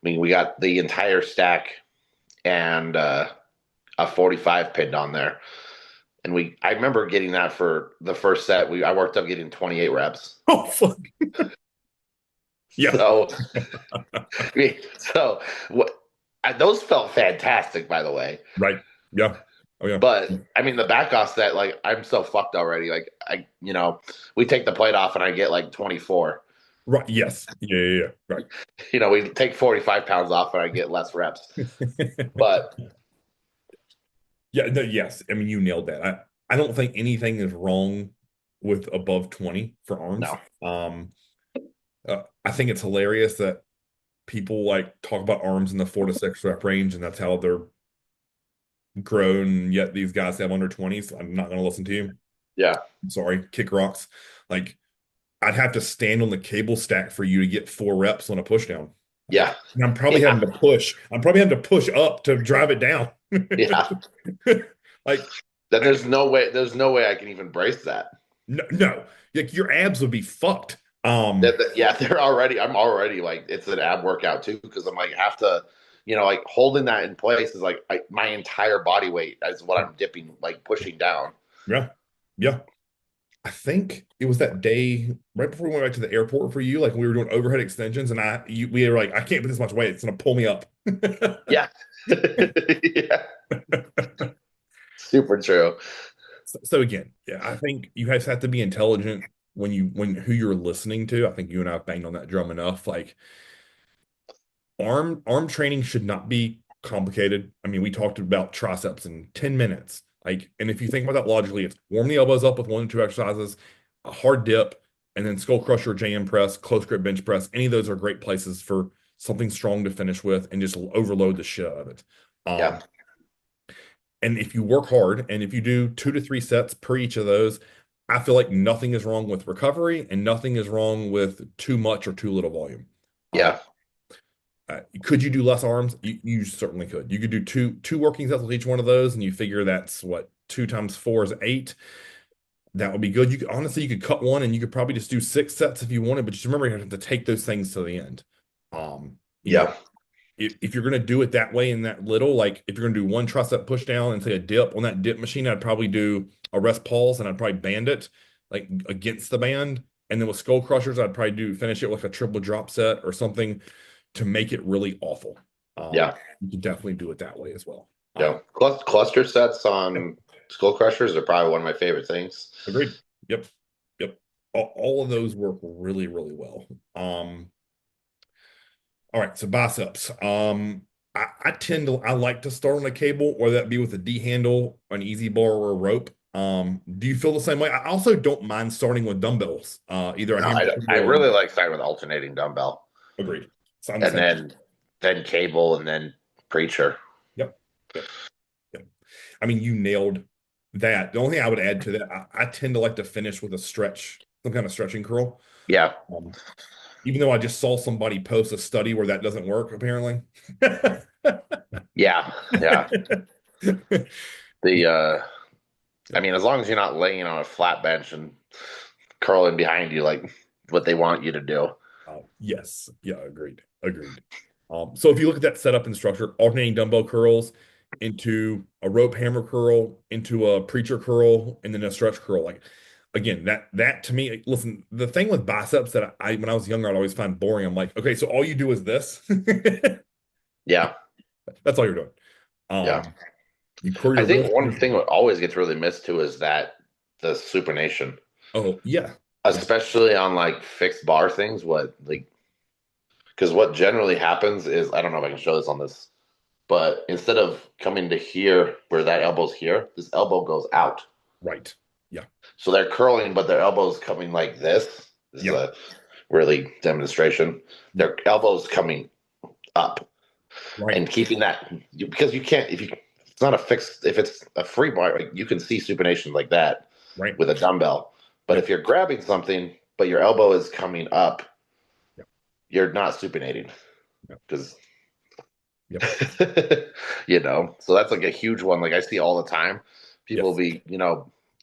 mean, we got the entire stack and a 45 pinned on there. And I remember getting that for the first set. I worked up getting 28 reps. Oh, fuck. Yeah. So, so what? Those felt fantastic, by the way. Right. Yeah. Oh, yeah. But I mean, the back off set, like I'm so fucked already. Like we take the plate off and I get like 24. Right. Yes. Yeah. Yeah. Yeah. Right. We take 45 pounds off and I get less reps. But yeah. No, yes. I mean, you nailed that. I don't think anything is wrong with above 20 for arms. no, I think it's hilarious that people like talk about arms in the 4 to 6 rep range, and that's how they're grown. Yet these guys have under 20s. I'm not going to listen to you. yeah, I'm sorry. Kick rocks. Like, I'd have to stand on the cable stack for you to get 4 reps on a push down. yeah, And I'm probably having to push. I'm probably having to push up to drive it down. yeah. Like, Then there's no way I can even brace that. no, like your abs would be fucked. Yeah, I'm already like, it's an ab workout too, because I'm like, have to, like holding that in place is like my entire body weight is what I'm dipping, like pushing down. Yeah. Yeah. I think it was that day right before we went back to the airport for you, like we were doing overhead extensions, and we were like, I can't put this much weight; it's gonna pull me up. Yeah. Yeah. Super true. So again, yeah, I think you guys have to be intelligent when who you're listening to. I think you and I have banged on that drum enough. Like arm training should not be complicated. I mean, we talked about triceps in 10 minutes. Like, and if you think about that logically, it's warm the elbows up with 1 to 2 exercises, a hard dip, and then skull crusher, JM press, close grip bench press. Any of those are great places for something strong to finish with and just overload the shit out of it. Yeah. And if you work hard and if you do 2 to 3 sets per each of those, I feel like nothing is wrong with recovery and nothing is wrong with too much or too little volume. Uh, Yeah. could you do less arms? You certainly could. You could do two working sets with each one of those, and you figure that's what 2 times 4 is 8. That would be good. You could honestly you could cut one, and you could probably just do 6 sets if you wanted. But just remember, you have to take those things to the end. Um, you know, Yeah. if you're going to do it that way in that little, like if you're going to do one tricep push down and say a dip on that dip machine, I'd probably do a rest pause and I'd probably band it like against the band. And then with skull crushers, I'd probably finish it with like a triple drop set or something to make it really awful. Yeah. You can definitely do it that way as well. Yeah. Cluster sets on skull crushers are probably one of my favorite things. Agreed. Yep. Yep. All of those work really, really well. All right, so biceps. I like to start on a cable, or that be with a D handle, an easy bar, or a rope. Do you feel the same way? I also don't mind starting with dumbbells, either a No, hammer I or really like starting with alternating dumbbell, agreed. So I'm the and same. then cable, and then preacher. Yep. Yep. Yep. I mean, you nailed that. The only thing I would add to that, I tend to like to finish with a stretch, some kind of stretching curl. Yeah. Um, even though I just saw somebody post a study where that doesn't work, apparently. Yeah. Yeah. The I mean, as long as you're not laying on a flat bench and curling behind you like what they want you to do. Yes. Yeah, agreed. Agreed. So if you look at that setup and structure, alternating dumbbell curls into a rope hammer curl, into a preacher curl, and then a stretch curl. Like again, that to me, listen, the thing with biceps that I when I was younger, I'd always find boring. I'm like, okay, so all you do is this. Yeah. That's all you're doing. Yeah. You curl I your think wrist. one thing that always gets really missed too is that the supination, Oh, yeah. Yeah. especially on like fixed bar things, because what generally happens is, I don't know if I can show this on this, but instead of coming to here where that elbow's here, this elbow goes out. Right. Yeah. So they're curling, but their elbow's coming like this. This is Yeah. a really demonstration. Their elbow's coming up Right. and keeping that, because you can't, it's not a fixed, if it's a free bar, like, you can see supination like that Right. with a dumbbell. But if you're grabbing something, but your elbow is coming up, Yep. you're not supinating Yep. because, Yep. so that's like a huge one. Like I see all the time. People Yes. be,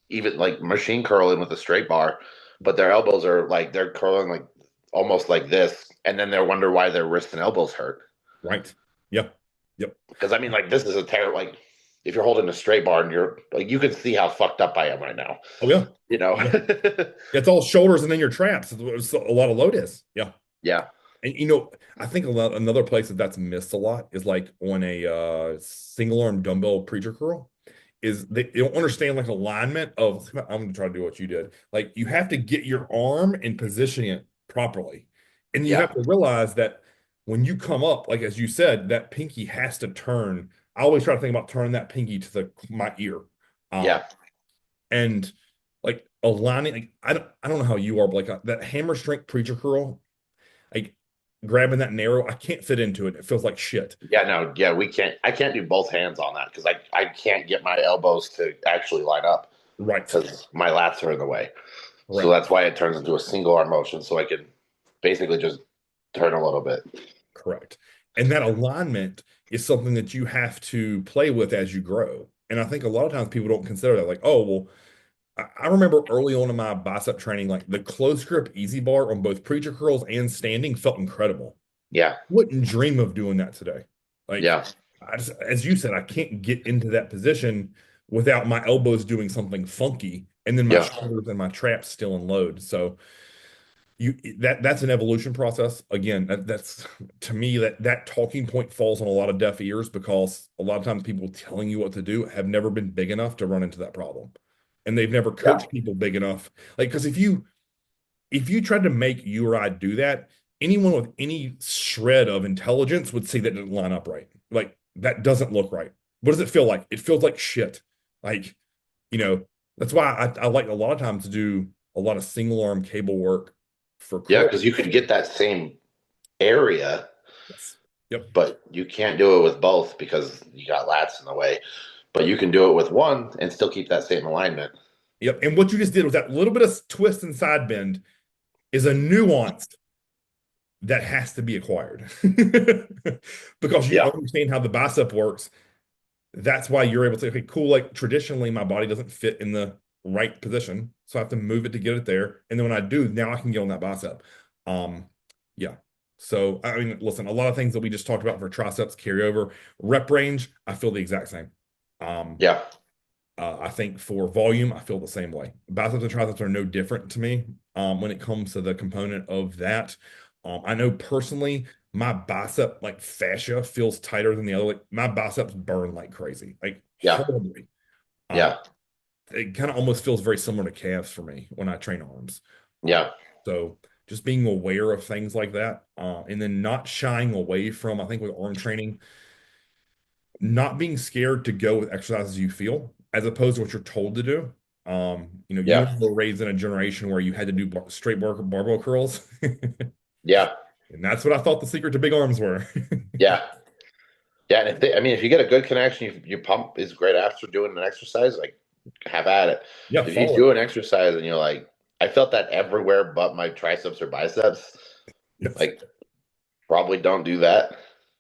even like machine curling with a straight bar, but their elbows are like, they're curling like almost like this. And then they wonder why their wrists and elbows hurt. Right. Yep. Yep. Because I mean, like, this is a terrible, like, if you're holding a straight bar and you're like, you can see how fucked up I am right now. Oh, yeah. You know? Yeah. It's all shoulders and then your traps. It's a lot of load is. Yeah. Yeah. And I think another place that's missed a lot is like on a single arm dumbbell preacher curl is they don't understand like alignment of I'm gonna try to do what you did. Like you have to get your arm and position it properly. And you Yeah. have to realize that when you come up, like as you said, that pinky has to turn. I always try to think about turning that pinky to my ear. Yeah. And like aligning, like I don't know how you are, but like that hammer strength preacher curl, like grabbing that narrow, I can't fit into it. It feels like shit. Yeah. No. Yeah. I can't do both hands on that because I can't get my elbows to actually line up Right. because my lats are in the way. Right. So that's why it turns into a single arm motion. So I can basically just turn a little bit. Correct. And that alignment is something that you have to play with as you grow. And I think a lot of times people don't consider that like, oh, well, I remember early on in my bicep training, like the close grip easy bar on both preacher curls and standing felt incredible. Yeah, Wouldn't dream of doing that today. Like yeah, I just, as you said, I can't get into that position without my elbows doing something funky and then my yeah, shoulders and my traps still in load. So you that's an evolution process. Again, that's to me that talking point falls on a lot of deaf ears because a lot of times people telling you what to do have never been big enough to run into that problem. And they've never yeah, coached people big enough. Like, because if you tried to make you or I do that, anyone with any shred of intelligence would see that didn't line up right. Like that doesn't look right. What does it feel like? It feels like shit. Like, you know, that's why I like a lot of times to do a lot of single arm cable work for yeah. curl. Because you could get that same area, Yes. Yep. but you can't do it with both because you got lats in the way. But you can do it with one and still keep that same alignment. Yep. And what you just did was that little bit of twist and side bend is a nuance that has to be acquired because you Yeah, understand how the bicep works. That's why you're able to say, okay, cool. Like traditionally, my body doesn't fit in the right position, so I have to move it to get it there. And then when I do, now I can get on that bicep. Um, yeah. So I mean, listen, a lot of things that we just talked about for triceps carry over. Rep range, I feel the exact same. Um, yeah, I think for volume, I feel the same way. Biceps and triceps are no different to me when it comes to the component of that. I know personally, my bicep like fascia feels tighter than the other. Like my biceps burn like crazy, like yeah, horribly. Uh, yeah, it kind of almost feels very similar to calves for me when I train arms. yeah, So just being aware of things like that, and then not shying away from, I think with arm training, not being scared to go with exercises you feel as opposed to what you're told to do. You and yeah, I were raised in a generation where you had to do straight barbell curls. yeah, And that's what I thought the secret to big arms were. yeah. Yeah, and I mean, if you get a good connection, you pump is great after doing an exercise. Like, have at it. Yeah, If you follow it. do an exercise and you're like, I felt that everywhere but my triceps or biceps. Yes, Like, probably don't do that.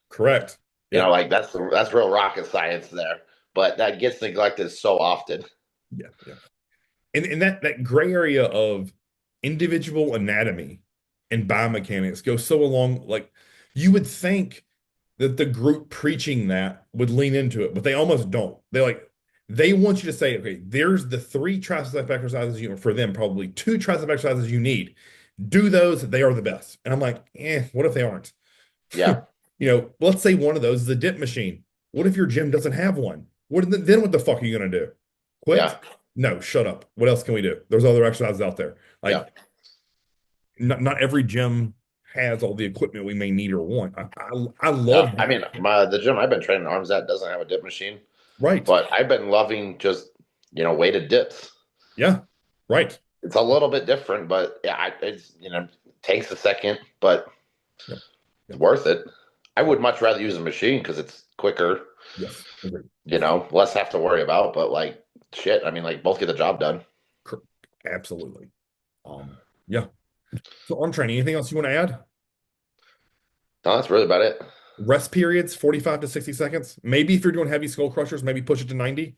correct. Yep. Like that's real rocket science there. But that gets neglected so often. Yeah, yeah. And that gray area of individual anatomy and biomechanics goes so along, like you would think that the group preaching that would lean into it, but they almost don't. They want you to say, okay, there's the three tricep exercises for them, probably two tricep exercises you need. Do those, they are the best. And I'm like, what if they aren't? Yeah, Let's say one of those is a dip machine. What if your gym doesn't have one? Then what the fuck are you gonna do? Quit? yeah, No, shut up. What else can we do? There's other exercises out there. yeah. Like not every gym has all the equipment we may need or want. I No, love I that. mean, the gym I've been training arms at doesn't have a dip machine, Right. but I've been loving just weighted dips. Yeah. Right. It's a little bit different, but yeah, it's takes a second, but Yep. it's Yep. worth it. I would much rather use a machine because it's quicker, Yes. Agreed. less have to worry about. But like shit, I mean, like both get the job done. Cor- Absolutely. Yeah. So arm training, anything else you want to add? No, that's really about it. Rest periods, 45 to 60 seconds. Maybe if you're doing heavy skull crushers, maybe push it to 90.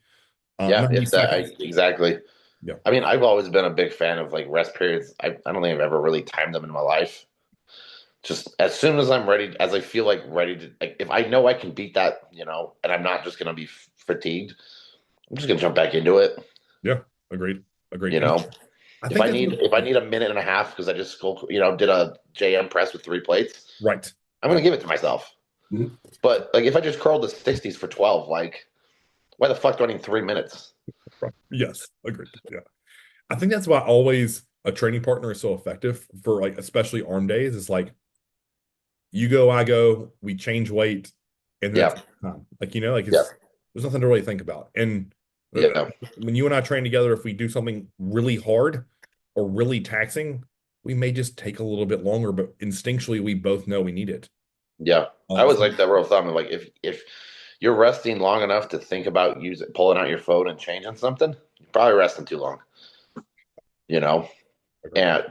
Yeah, 90 if that seconds. exactly. Yeah. I mean, I've always been a big fan of like rest periods. I don't think I've ever really timed them in my life. Just as soon as I'm ready, as I feel like ready to, like, if I know I can beat that, and I'm not just gonna be fatigued, I'm just gonna jump back into it. Yeah. Agreed. Agreed. You And know, I if think I that's need what, if I need a minute and a half because I just did a JM press with 3 plates, right. I'm gonna Right. give it to myself. Mhm. But like if I just curled the 60s for 12, like why the fuck do I need 3 minutes? Right. Yes. Agreed. Yeah. I think that's why always a training partner is so effective for like, especially arm days. Is like, you go, I go, we change weight, and that's Yeah, time. yeah, There's nothing to really think about. And yeah, when you and I train together, if we do something really hard or really taxing, we may just take a little bit longer, but instinctually we both know we need it. yeah. I Uh, always like that rule of thumb of like if you're resting long enough to think about pulling out your phone and changing something, you're probably resting too long. You know, Agreed. and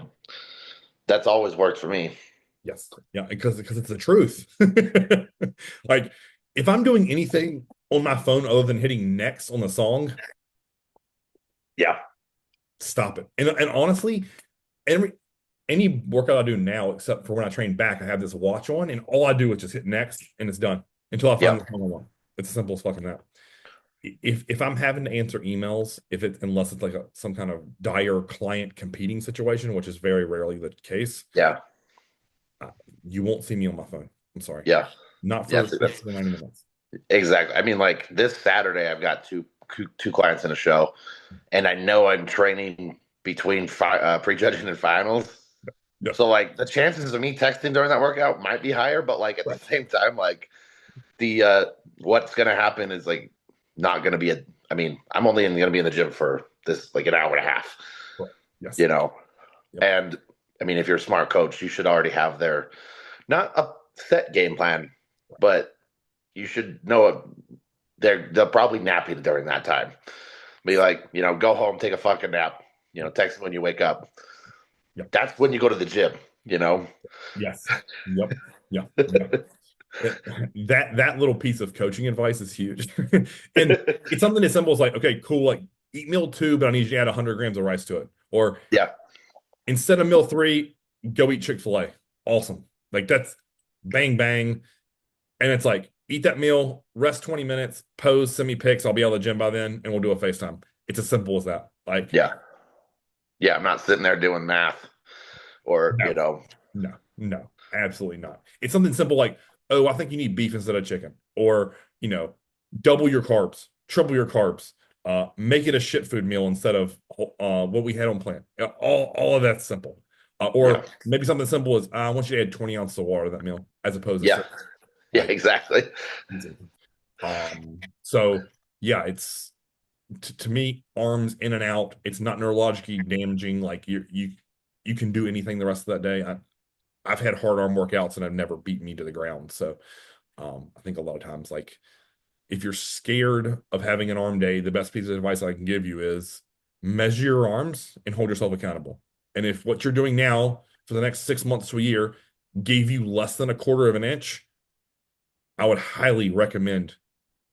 that's always worked for me. Yes. Yeah, because it's the truth. Like if I'm doing anything on my phone other than hitting next on the song, Yeah, Stop it. And honestly, every any workout I do now, except for when I train back, I have this watch on, and all I do is just hit next, and it's done until I find Yep. the one. It's as simple as fucking that. If I'm having to answer emails, if it unless it's like some kind of dire client competing situation, which is very rarely the case, Yeah. you won't see me on my phone. I'm sorry, Yeah. not for Yes. 60 to 90 minutes. Exactly. I mean, like this Saturday, I've got two clients in a show, and I know I'm training between prejudging and finals. Yeah, So like the chances of me texting during that workout might be higher, but like at the right. same time, like the what's gonna happen is like not gonna be a. I mean, I'm only gonna be in the gym for this like an hour and a half, Right. Yes. you know. Yep. And I mean, if you're a smart coach, you should already have their not a set game plan, but you should know it. They'll probably nap you during that time. Be like, go home, take a fucking nap. Text them when you wake up. Yep. That's when you go to the gym. Yes. Yep. Yeah. Yeah. That little piece of coaching advice is huge. And it's something as simple as like, okay, cool, like eat meal two, but I need you to add 100 grams of rice to it. Or Yeah, instead of meal three, go eat Chick-fil-A. Awesome. Like that's bang bang. And it's like, eat that meal, rest 20 minutes, pose, send me pics. I'll be out of the gym by then, and we'll do a FaceTime. It's as simple as that. Like, yeah, yeah. I'm not sitting there doing math or no, no, absolutely not. It's something simple like, oh, I think you need beef instead of chicken, or double your carbs, triple your carbs, make it a shit food meal instead of what we had on plan. All of that's simple. yeah, Or maybe something simple is I want you to add 20 ounces of water to that meal as opposed to yeah, six. yeah. Like, Exactly. so yeah, it's to me, arms in and out. It's not neurologically damaging. Like you can do anything the rest of that day. I've had hard arm workouts and I've never beaten me to the ground. So I think a lot of times, like if you're scared of having an arm day, the best piece of advice I can give you is measure your arms and hold yourself accountable. And if what you're doing now for the next 6 months to a year gave you less than a quarter of an inch, I would highly recommend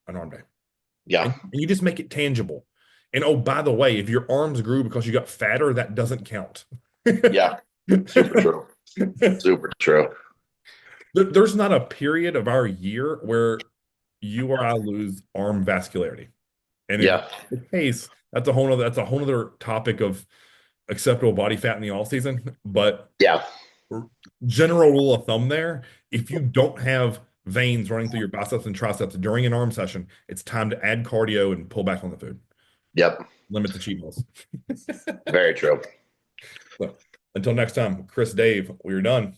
an arm day. Yeah, And you just make it tangible. And oh, by the way, if your arms grew because you got fatter, that doesn't count. yeah. Super true. Super true. There's not a period of our year where you or I lose arm vascularity. And if Yeah, that's the case, that's a whole other topic of acceptable body fat in the off season. But yeah, general rule of thumb there, if you don't have veins running through your biceps and triceps during an arm session, it's time to add cardio and pull back on the food. yep. Limit the cheat meals. Very true. So, until next time, Chris, Dave, we're done.